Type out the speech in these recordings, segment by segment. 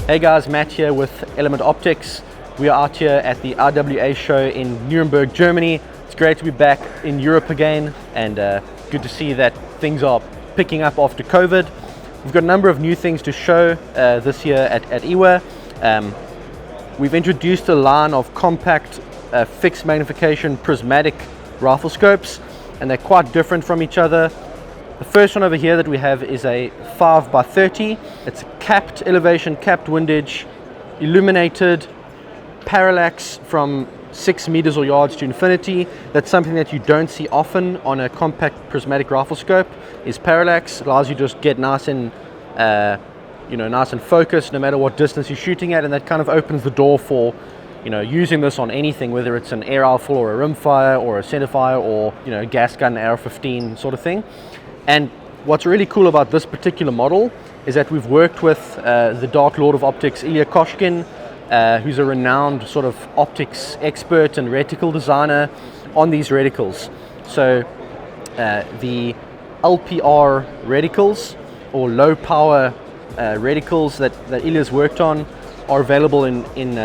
Hey guys, Matt here with Element Optics. We are out here at the IWA show in Nuremberg, Germany. It's great to be back in Europe again, and good to see that things are picking up after COVID. We've got a number of new things to show this year at IWA. We've introduced a line of compact fixed magnification prismatic rifle scopes, and they're quite different from each other. The first one over here that we have is a 5x30. It's a capped elevation, capped windage, illuminated, parallax from 6 meters or yards to infinity. That's something that you don't see often on a compact prismatic rifle scope, is parallax. It allows you to just get nice and nice and focused no matter what distance you're shooting at, and that kind of opens the door for using this on anything, whether it's an air rifle or a rimfire or a centrefire or gas gun, AR-15 sort of thing. And what's really cool about this particular model is that we've worked with the Dark Lord of Optics, Ilya Koshkin, who's a renowned sort of optics expert and reticle designer on these reticles. So the LPR Reticles, or low power reticles that Ilya's worked on, are available in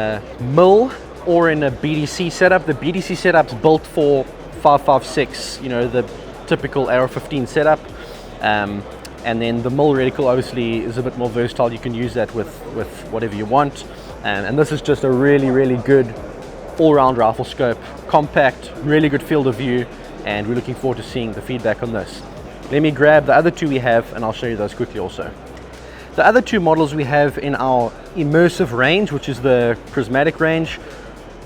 MIL or in a BDC setup. The BDC setup's built for 5.56, the typical AR-15 setup, and then the MIL reticle obviously is a bit more versatile. You can use that with whatever you want, and this is just a really good all-round rifle scope, compact, really good field of view, and we're looking forward to seeing the feedback on this. Let me grab the other two we have and I'll show you those quickly also. The other two models we have in our immersive range, which is the prismatic range,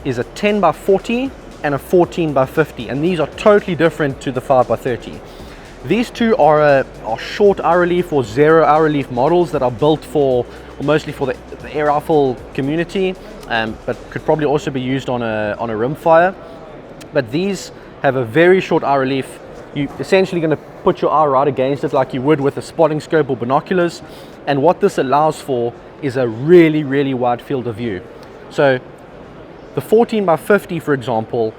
is a 10x40 and a 14x50, and these are totally different to the 5x30. These two are short eye relief or zero eye relief models that are built mostly for the air rifle community, but could probably also be used on a rimfire. But these have a very short eye relief. You're essentially going to put your eye right against it like you would with a spotting scope or binoculars, and what this allows for is a really wide field of view. So the 14x50, for example,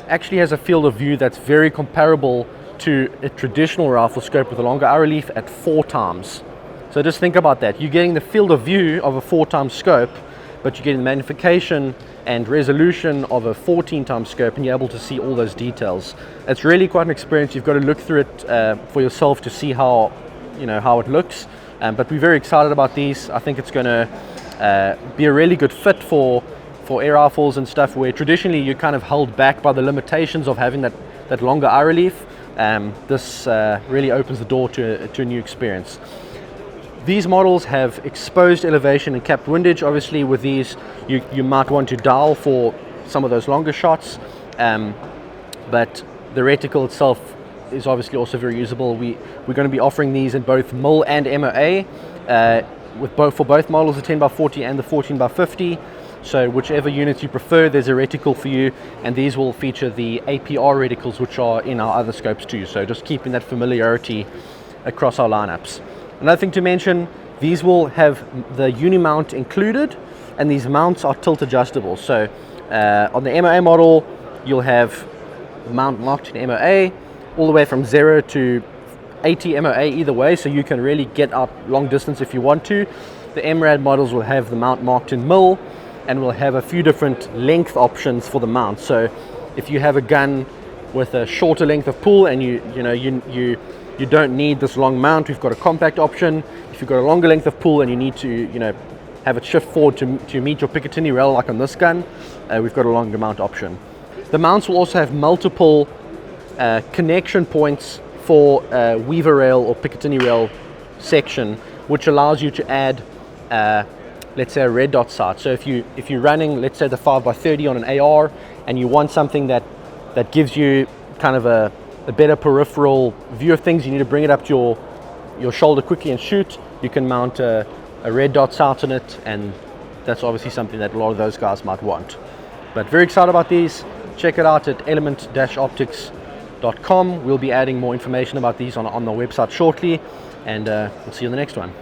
actually has a field of view that's very comparable to a traditional rifle scope with a longer eye relief at 4 times. So just think about that. You're getting the field of view of a 4x scope, but you're getting the magnification and resolution of a 14x scope, and you're able to see all those details. It's really quite an experience. You've got to look through it for yourself to see how it looks. But we're very excited about these. I think it's going to be a really good fit for air rifles and stuff, where traditionally you're kind of held back by the limitations of having that longer eye relief. This really opens the door to a new experience. These models have exposed elevation and capped windage. Obviously with these you might want to dial for some of those longer shots, but the reticle itself is obviously also very usable. We're going to be offering these in both MIL and MOA, for both models, the 10x40 and the 14x50. So whichever units you prefer, there's a reticle for you, and these will feature the LPR reticles, which are in our other scopes too. So just keeping that familiarity across our lineups. Another thing to mention, these will have the unimount included, and these mounts are tilt adjustable. So on the MOA model, you'll have mount marked in MOA all the way from 0 to 80 MOA either way, so you can really get out long distance if you want to. The MRAD models will have the mount marked in MIL, and we'll have a few different length options for the mount. So if you have a gun with a shorter length of pull and you don't need this long mount, we've got a compact option. If you've got a longer length of pull and you need to have it shift forward to meet your picatinny rail like on this gun, we've got a longer mount option. The mounts will also have multiple connection points for weaver rail or picatinny rail section, which allows you to add let's say a red dot sight. So if you're running, let's say the 5x30 on an AR, and you want something that gives you kind of a better peripheral view of things, you need to bring it up to your shoulder quickly and shoot, you can mount a red dot sight on it, and that's obviously something that a lot of those guys might want. But very excited about these. Check it out at element-optics.com. We'll be adding more information about these on the website shortly, and we'll see you in the next one.